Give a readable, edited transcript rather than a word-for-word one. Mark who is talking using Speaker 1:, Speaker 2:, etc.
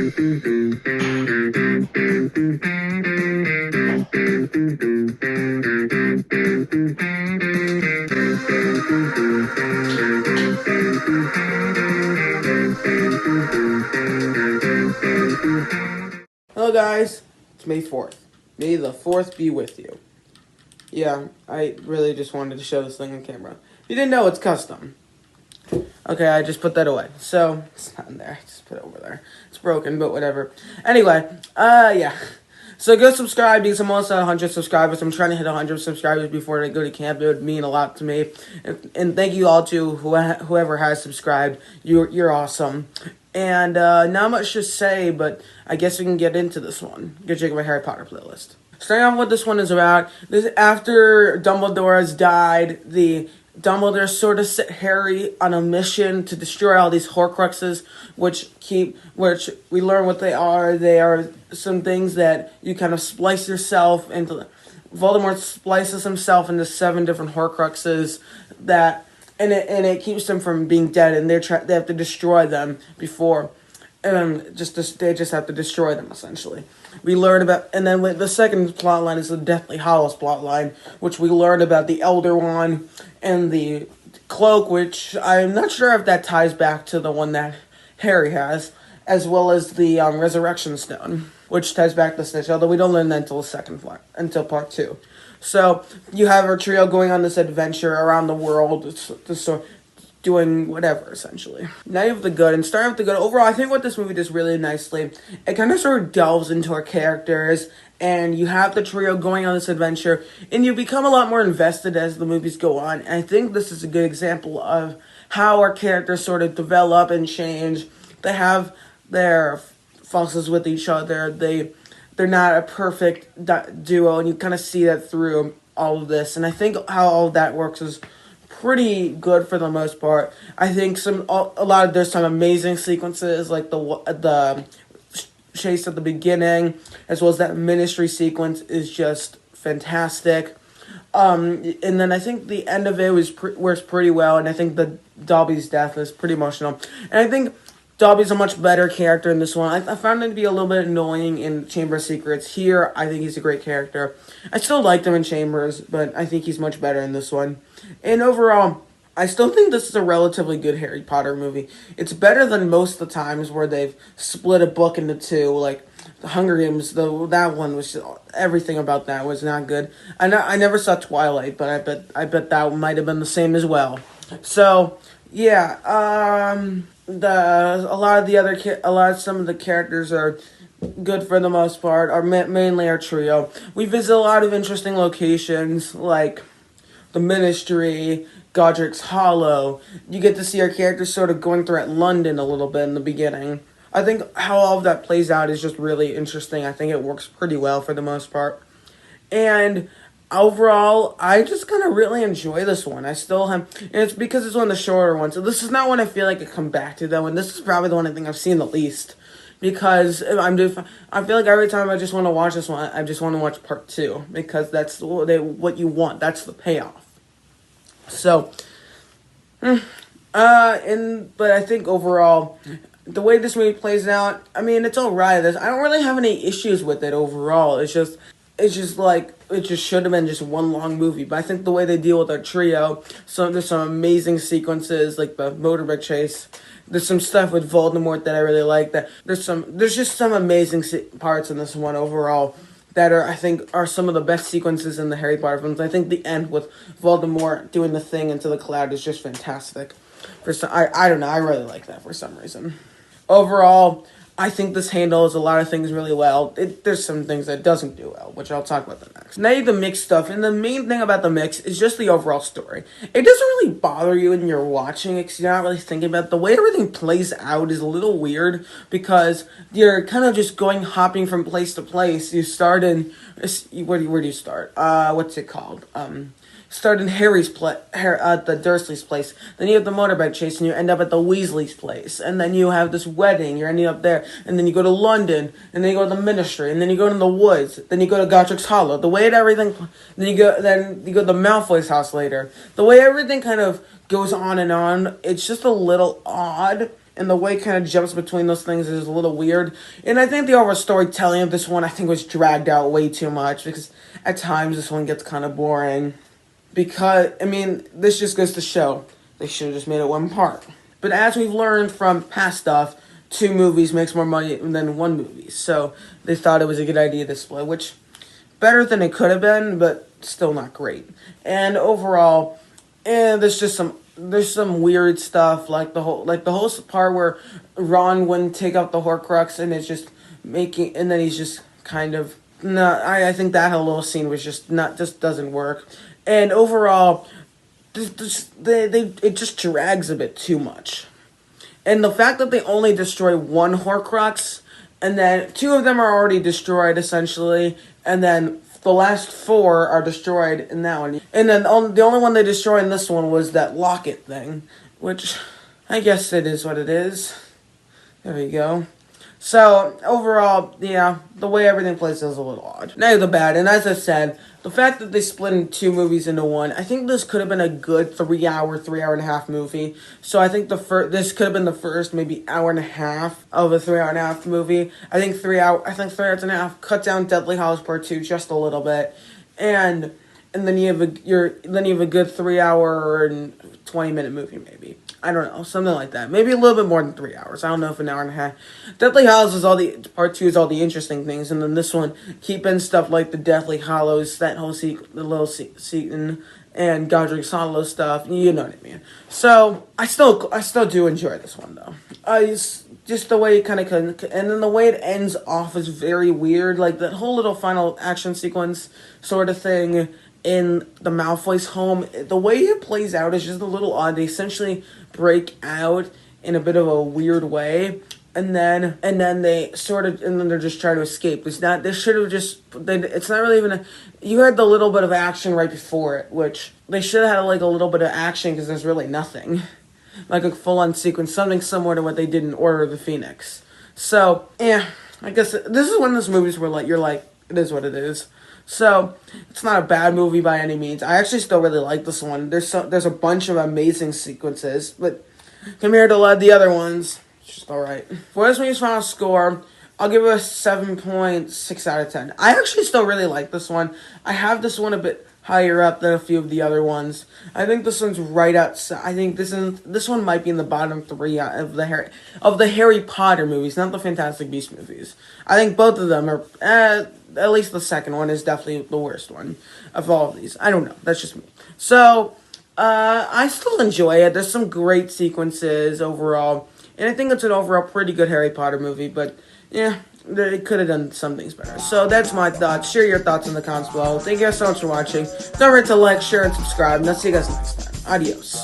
Speaker 1: Hello guys, it's May 4th. May the 4th be with you. Yeah, I really just wanted to show this thing on camera. If you didn't know, it's custom. Okay, I just put that away. So, it's not in there. Just put it over there. It's broken, but whatever. Anyway, yeah. So go subscribe because I'm almost at 100 subscribers. I'm trying to hit 100 subscribers before I go to camp. It would mean a lot to me. And thank you all to whoever has subscribed. You're awesome. And not much to say, but I guess we can get into this one. Go check my Harry Potter playlist. Starting off what this one is about. This after Dumbledore has died, Dumbledore sort of set Harry on a mission to destroy all these Horcruxes, which we learn what they are. They are some things that you kind of splice yourself into. Voldemort splices himself into 7 different Horcruxes and it keeps them from being dead, and they have to destroy them before. They just have to destroy them, essentially. We learn about, and then the second plot line is the Deathly Hallows plot line, which we learn about the Elder Wand and the cloak, which I'm not sure if that ties back to the one that Harry has, as well as the Resurrection Stone, which ties back to Snitch, although we don't learn that until part 2. So, you have our trio going on this adventure around the world, doing whatever, essentially. Now you have the good, and starting with the good, overall, I think what this movie does really nicely, it kind of sort of delves into our characters, and you have the trio going on this adventure, and you become a lot more invested as the movies go on, and I think this is a good example of how our characters sort of develop and change. They have their fussles with each other, they're not a perfect duo, and you kind of see that through all of this, and I think how all of that works is pretty good for the most part. I think there's some amazing sequences, like the chase at the beginning, as well as that ministry sequence is just fantastic. And then I think the end of it works pretty well, and I think the Dobby's death is pretty emotional. And I think Dobby's a much better character in this one. I found him to be a little bit annoying in Chamber of Secrets. Here, I think he's a great character. I still liked him in Chambers, but I think he's much better in this one. And overall, I still think this is a relatively good Harry Potter movie. It's better than most of the times where they've split a book into 2, like The Hunger Games. That one was everything about that was not good. I never saw Twilight, but I bet that might have been the same as well. So yeah, some of the characters are good for the most part. Mainly our trio. We visit a lot of interesting locations like the Ministry, Godric's Hollow. You get to see our characters sort of going through London a little bit in the beginning. I think how all of that plays out is just really interesting. I think it works pretty well for the most part. And overall, I just kind of really enjoy this one. And it's because it's one of the shorter ones. So this is not one I feel like I come back to, though, and this is probably the one I think I've seen the least. Because I feel like every time I just want to watch this one, I just want to watch part 2. Because that's what you want. That's the payoff. So, but I think overall, the way this movie plays out, I mean, it's alright. I don't really have any issues with it overall. It just should have been just one long movie. But I think the way they deal with our trio, there's some amazing sequences, like the motorbike chase. There's some stuff with Voldemort that I really like. There's just some amazing parts in this one overall that I think are some of the best sequences in the Harry Potter films. I think the end with Voldemort doing the thing into the cloud is just fantastic. I don't know, I really like that for some reason. Overall, I think this handles a lot of things really well. There's some things that it doesn't do well, which I'll talk about next. Now you have the mix stuff, and the main thing about the mix is just the overall story. It doesn't really bother you when you're watching it, because you're not really thinking about it. The way everything plays out is a little weird, because you're kind of just hopping from place to place. You start in, where do you start? What's it called? Start in the Dursley's place. Then you have the motorbike chase, and you end up at the Weasley's place. And then you have this wedding. You're ending up there. And then you go to London. And then you go to the Ministry. And then you go to the woods. Then you go to Godric's Hollow. The way everything. Then you go to the Malfoy's house later. The way everything kind of goes on and on. It's just a little odd. and the way it kind of jumps between those things is a little weird. And I think the overall storytelling of this one, I think, was dragged out way too much, because at times this one gets kind of boring. Because, I mean, this just goes to show they should have just made it one part. But as we've learned from past stuff, 2 movies makes more money than 1 movie. So they thought it was a good idea to split, which better than it could have been, but still not great. And overall, there's some weird stuff, like the whole part where Ron wouldn't take out the Horcrux, and it's just and then he's just kind of I think that whole little scene was just doesn't work. And overall, it just drags a bit too much. And the fact that they only destroy 1 Horcrux, and then 2 of them are already destroyed, essentially, and then the last 4 are destroyed in that one. And then the only one they destroyed in this one was that locket thing, which I guess it is what it is. There we go. So, overall, yeah, the way everything plays is a little odd. Now the bad, and as I said, the fact that they split in 2 movies into one, I think this could have been a good 3-hour and a half movie. So I think this could have been the first maybe hour and a half of a 3-hour and a half movie. I think 3 hours and a half cut down Deathly Hallows Part 2 just a little bit, and then you have a good 3-hour and 20-minute movie maybe. I don't know, something like that. Maybe a little bit more than 3 hours. I don't know if an hour and a half. Deathly Hallows is Part 2 is all the interesting things, and then this one keep in stuff like the Deathly Hallows, that whole the little Seaton and Godric's Hollow stuff. You know what I mean. So I still do enjoy this one though. Just the way it kind of, and then the way it ends off is very weird. Like that whole little final action sequence sort of thing in the Malfoy's home, the way it plays out is just a little odd. They essentially break out in a bit of a weird way, and then they're just trying to escape. It's not really even you had the little bit of action right before it, which they should have had like a little bit of action, because there's really nothing. Like a full-on sequence, something similar to what they did in Order of the Phoenix. So, yeah, I guess this is one of those movies where you're like, it is what it is. So, it's not a bad movie by any means. I actually still really like this one. There's a bunch of amazing sequences, but compared to a lot of the other ones, it's just alright. For this movie's final score, I'll give it a 7.6 out of 10. I actually still really like this one. I have this one a bit higher up than a few of the other ones. I think this one's right outside. I think this one might be in the bottom 3 of the Harry Potter movies, not the Fantastic Beasts movies. I think both of them are, at least the second one is definitely the worst one of all of these. I don't know. That's just me. So, I still enjoy it. There's some great sequences overall, and I think it's an overall pretty good Harry Potter movie, but yeah, they could have done some things better. So that's my thoughts. Share your thoughts in the comments below. Thank you guys so much for watching. Don't forget to like, share, and subscribe. And I'll see you guys next time. Adios.